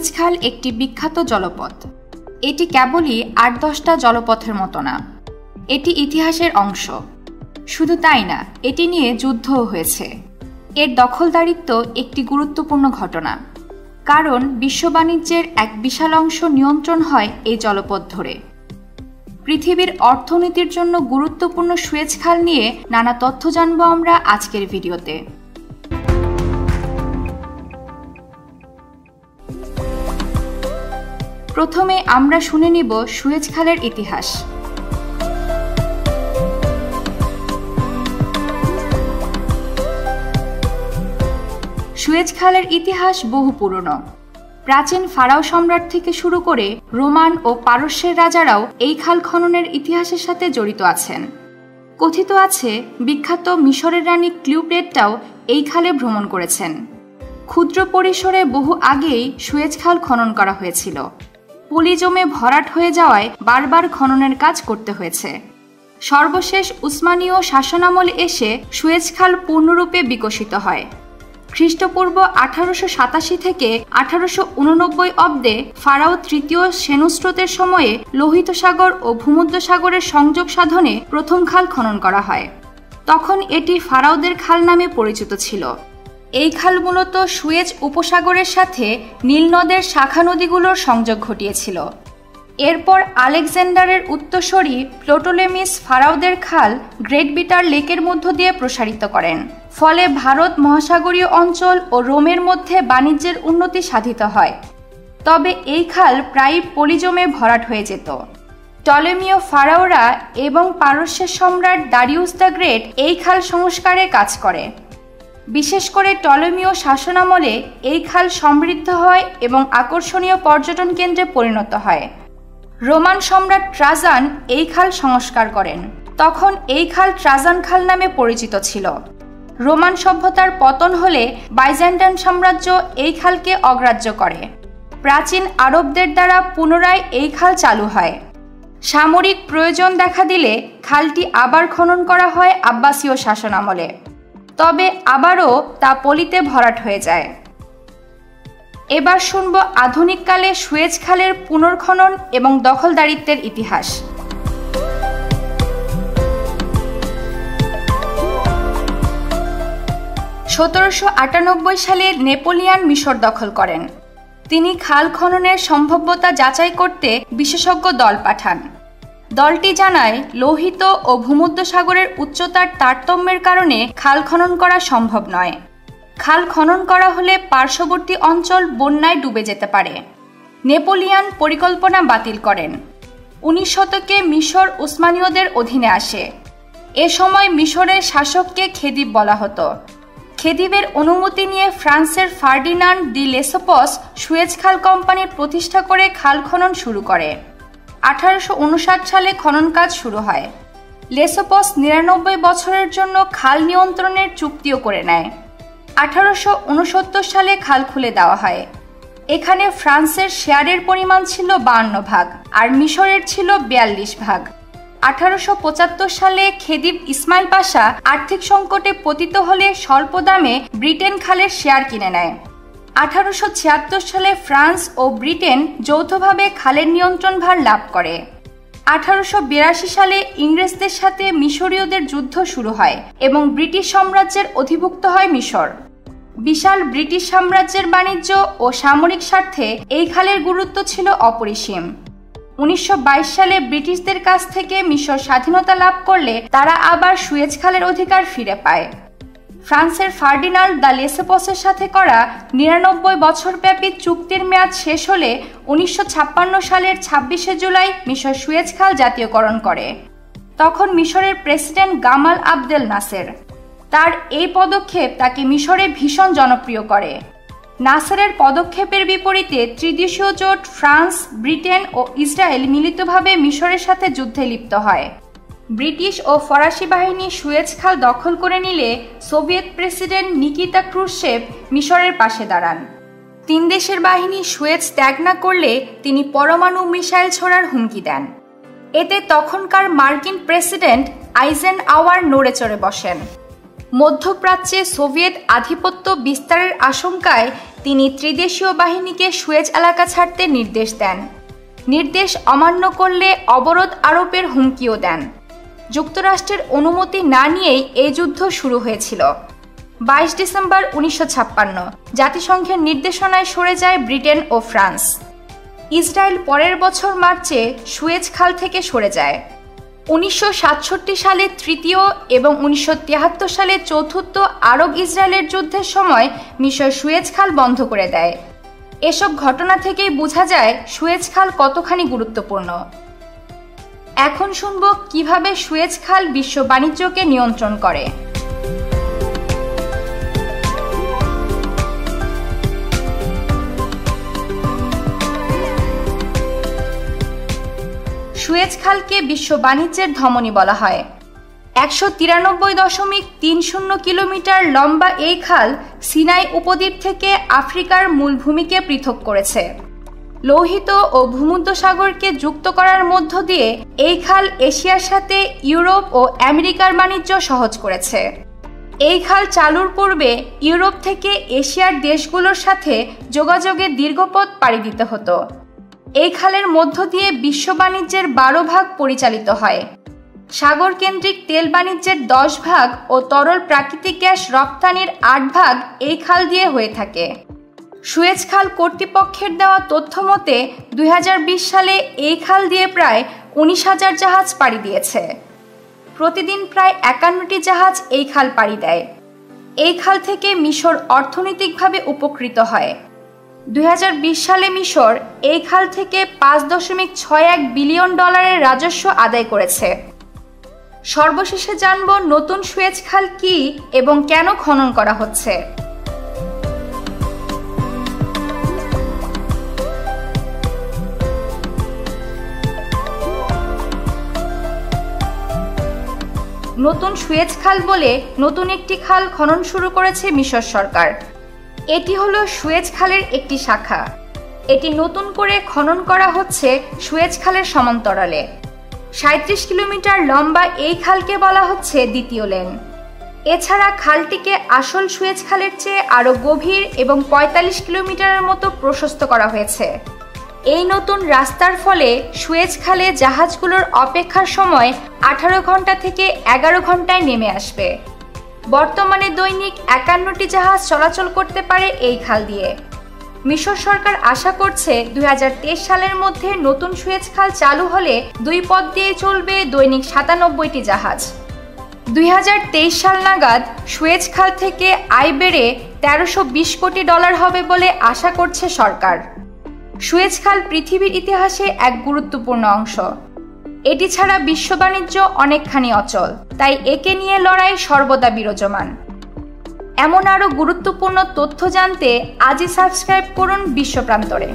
Suez খাল একটি বিখ্যাত জলপথ। এটি কেবলই ৮-১০টা জলপথের মতো না, এটি ইতিহাসের অংশ। শুধু তাই না, এটি নিয়ে যুদ্ধও হয়েছে। এর দখলদারিত্ব একটি গুরুত্বপূর্ণ ঘটনা, কারণ বিশ্ব বাণিজ্যের এক বিশাল অংশ নিয়ন্ত্রণ হয় এই জলপথ ধরে। পৃথিবীর অর্থনীতির জন্য গুরুত্বপূর্ণ সুয়েজ খাল নিয়ে নানা তথ্য জানব আমরা আজকের ভিডিওতে। প্রথমে আমরা শুনে নিব সুয়েজ খালের ইতিহাস। সুয়েজ খালের ইতিহাস বহু পুরনো। প্রাচীন ফারাও সম্রাট থেকে শুরু করে রোমান ও পারস্যের রাজারাও এই খাল খননের ইতিহাসের সাথে জড়িত আছেন। কথিত আছে বিখ্যাত মিশরের রানী ক্লিওপেট্রাও এই খালে ভ্রমণ করেছেন। ক্ষুদ্র পরিসরে বহু আগেই সুয়েজ খাল খনন করা হয়েছিল। পলি জমে ভরাট হয়ে যাওয়ায় বারবার খননের কাজ করতে হয়েছে। সর্বশেষ উসমানীয় শাসনামলে এসে সুয়েজ খাল পূর্ণরূপে বিকশিত হয়। খ্রিস্টপূর্ব 1887 থেকে 1889 অব্দে ফারাও তৃতীয় সেনুস্রোতের সময়ে লোহিত সাগর ও ভূমধ্যসাগরের সংযোগ সাধনে প্রথম খাল খনন করা হয়। তখন এটি ফারাওদের খাল নামে পরিচিত ছিল। এই খাল মূলত সুয়েজ উপসাগরের সাথে নীল নদের শাখা নদীগুলোর সংযোগ ঘটিয়েছিল। এরপর আলেকজান্ডারের উত্তরসূরি প্টোলেমিস ফারাওদের খাল গ্রেট বিটার লেকের মধ্য দিয়ে প্রসারিত করেন। ফলে ভারত মহাসাগরীয় অঞ্চল ও রোমের মধ্যে বাণিজ্যের উন্নতি সাধিত হয়। তবে এই খাল প্রায়ই পলি জমে ভরাট হয়ে যেত। টলেমীয় ফারাওরা এবং পারস্যের সম্রাট দারিউস দ্য গ্রেট এই খাল সংস্কারে কাজ করে। বিশেষ করে টলেমীয় শাসনামলে এই খাল সমৃদ্ধ হয় এবং আকর্ষণীয় পর্যটন কেন্দ্রে পরিণত হয়। রোমান সম্রাট ট্রাজান এই খাল সংস্কার করেন। তখন এই খাল ট্রাজান খাল নামে পরিচিত ছিল। রোমান সভ্যতার পতন হলে বাইজেন্টাইন সাম্রাজ্য এই খালকে অগ্রাহ্য করে। প্রাচীন আরবদের দ্বারা পুনরায় এই খাল চালু হয়। সামরিক প্রয়োজন দেখা দিলে খালটি আবার খনন করা হয় আব্বাসীয় শাসনামলে। তবে আবারও তা পলিতে ভরাট হয়ে যায়। এবার শুনব আধুনিককালে সুয়েজ খালের পুনর্খনন এবং দখলদারিত্বের ইতিহাস। 1798 সালে নেপোলিয়ন মিশর দখল করেন। তিনি খাল খননের সম্ভাব্যতা যাচাই করতে বিশেষজ্ঞ দল পাঠান। দলটি জানায় লোহিত ও ভূমধ্যসাগরের উচ্চতার তারতম্যের কারণে খাল খনন করা সম্ভব নয়। খাল খনন করা হলে পার্শ্ববর্তী অঞ্চল বন্যায় ডুবে যেতে পারে। নেপোলিয়ন পরিকল্পনা বাতিল করেন। 19 শতকে মিশর উসমানীয়দের অধীনে আসে। এ সময় মিশরের শাসককে খেদিব বলা হতো। খেদিবের অনুমতি নিয়ে ফ্রান্সের ফার্ডিনান্ড দি লেসপস সুয়েজ খাল কোম্পানি প্রতিষ্ঠা করে খাল খনন শুরু করে। 1859 সালে খনন কাজ শুরু হয়। লেসপস 99 বছরের জন্য খাল নিয়ন্ত্রণের চুক্তিও করে নেয়। 1869 সালে খাল খুলে দেওয়া হয়। এখানে ফ্রান্সের শেয়ারের পরিমাণ ছিল 52 ভাগ আর মিশরের ছিল 42 ভাগ। 1875 সালে খেদিব ইসমাইল পাশা আর্থিক সংকটে পতিত হলে স্বল্প দামে ব্রিটেন খালের শেয়ার কিনে নেয়। 1876 সালে ফ্রান্স ও ব্রিটেন যৌথভাবে খালের নিয়ন্ত্রণভার লাভ করে। 1882 সালে ইংরেজদের সাথে মিশরীয়দের যুদ্ধ শুরু হয় এবং ব্রিটিশ সাম্রাজ্যের অধিভুক্ত হয় মিশর। বিশাল ব্রিটিশ সাম্রাজ্যের বাণিজ্য ও সামরিক স্বার্থে এই খালের গুরুত্ব ছিল অপরিসীম। 1922 সালে ব্রিটিশদের কাছ থেকে মিশর স্বাধীনতা লাভ করলে তারা আবার সুয়েজ খালের অধিকার ফিরে পায়। ফ্রান্সের ফার্ডিনান্ড দ্য লেসপসের সাথে করা 99 বছরব্যাপী চুক্তির মেয়াদ শেষ হলে 1956 সালের 26শে জুলাই মিশর সুয়েজ খাল জাতীয়করণ করে। তখন মিশরের প্রেসিডেন্ট গামাল আবদেল নাসের। তার এই পদক্ষেপ তাকে মিশরে ভীষণ জনপ্রিয় করে। নাসেরের পদক্ষেপের বিপরীতে ত্রিদেশীয় জোট ফ্রান্স, ব্রিটেন ও ইসরায়েল মিলিতভাবে মিশরের সাথে যুদ্ধে লিপ্ত হয়। ব্রিটিশ ও ফরাসি বাহিনী সুয়েজ খাল দখল করে নিলে সোভিয়েত প্রেসিডেন্ট নিকিতা ক্রুশ্চেভ মিশরের পাশে দাঁড়ান। 3 দেশের বাহিনী সুয়েজ ত্যাগ না করলে তিনি পরমাণু মিসাইল ছোড়ার হুমকি দেন। এতে তখনকার মার্কিন প্রেসিডেন্ট আইজেনহাওয়ার নড়ে চড়ে বসেন। মধ্যপ্রাচ্যে সোভিয়েত আধিপত্য বিস্তারের আশঙ্কায় তিনি ত্রিদেশীয় বাহিনীকে সুয়েজ এলাকা ছাড়তে নির্দেশ দেন। নির্দেশ অমান্য করলে অবরোধ আরোপের হুমকিও দেন। যুক্তরাষ্ট্রের অনুমতি না নিয়েই এই যুদ্ধ শুরু হয়েছিল। 22 ডিসেম্বর 1956 জাতিসংঘের নির্দেশনায় সরে যায় ব্রিটেন ও ফ্রান্স। ইসরায়েল পরের বছর মার্চে সুয়েজ খাল থেকে সরে যায়। 1967 সালে তৃতীয় এবং 1973 সালে চতুর্থ আরব ইসরায়েলের যুদ্ধের সময় মিশর সুয়েজ খাল বন্ধ করে দেয়। এসব ঘটনা থেকেই বোঝা যায় সুয়েজ খাল কতখানি গুরুত্বপূর্ণ। এখন শুনব কিভাবে সুয়েজ খাল বিশ্ব বাণিজ্যকে নিয়ন্ত্রণ করে। সুয়েজ খালকে বিশ্ব বাণিজ্যের ধমনী বলা হয়। 193.30 কিলোমিটার লম্বা এই খাল সিনাই উপদ্বীপ থেকে আফ্রিকার মূল ভূমিকে পৃথক করেছে। লোহিত ও ভূমধ্যসাগরকে যুক্ত করার মধ্য দিয়ে এই খাল এশিয়ার সাথে ইউরোপ ও আমেরিকার বাণিজ্য সহজ করেছে। এই খাল চালুর পূর্বে ইউরোপ থেকে এশিয়ার দেশগুলোর সাথে যোগাযোগের দীর্ঘপথ পাড়ি দিতে হতো। এই খালের মধ্য দিয়ে বিশ্ব বাণিজ্যের 12 ভাগ পরিচালিত হয়। সাগর কেন্দ্রিক তেল বাণিজ্যের 10 ভাগ ও তরল প্রাকৃতিক গ্যাস রপ্তানির 8 ভাগ এই খাল দিয়ে হয়ে থাকে। সুয়েজ খাল কর্তৃপক্ষের দেওয়া তথ্য মতে 2020 সালে এই খাল দিয়ে প্রায় 19,000 জাহাজ পাড়ি দিয়েছে। প্রতিদিন প্রায় 51টি জাহাজ এই খাল পাড়ি দেয়। এই খাল থেকে মিশর অর্থনৈতিকভাবে উপকৃত হয়। 2020 সালে মিশর এই খাল থেকে $5.61 বিলিয়ন রাজস্ব আদায় করেছে। সর্বশেষে জানব নতুন সুয়েজ খাল কি এবং কেন খনন করা হচ্ছে। নতুন সুয়েজ খাল বলে নতুন একটি খাল খনন শুরু করেছে মিশর সরকার। এটি হলো সুয়েজ খালের একটি শাখা। এটি নতুন করে খনন করা হচ্ছে সুয়েজ খালের সমান্তরালে। 37 কিলোমিটার লম্বা এই খালকে বলা হচ্ছে দ্বিতীয় লেন। এছাড়া খালটিকে আসল সুয়েজ খালের চেয়ে আরও গভীর এবং 45 কিলোমিটারের মতো প্রশস্ত করা হয়েছে। এই নতুন রাস্তার ফলে সুয়েজ খালে জাহাজগুলোর অপেক্ষার সময় 18 ঘন্টা থেকে 11 ঘন্টায় নেমে আসবে। বর্তমানে দৈনিক 51টি জাহাজ চলাচল করতে পারে এই খাল দিয়ে। মিশর সরকার আশা করছে 2023 সালের মধ্যে নতুন সুয়েজ খাল চালু হলে 2 পথ দিয়ে চলবে দৈনিক 97টি জাহাজ। 2023 সাল নাগাদ সুয়েজ খাল থেকে আয় বেড়ে $1320 কোটি হবে বলে আশা করছে সরকার। সুয়েজ খাল পৃথিবীর ইতিহাসে এক গুরুত্বপূর্ণ অংশ। এটি ছাড়া বিশ্ব বাণিজ্য অনেকখানি অচল, তাই একে নিয়ে লড়াই সর্বদা বিরাজমান। এমন আরও গুরুত্বপূর্ণ তথ্য জানতে আজই সাবস্ক্রাইব করুন বিশ্বপ্রান্তরে।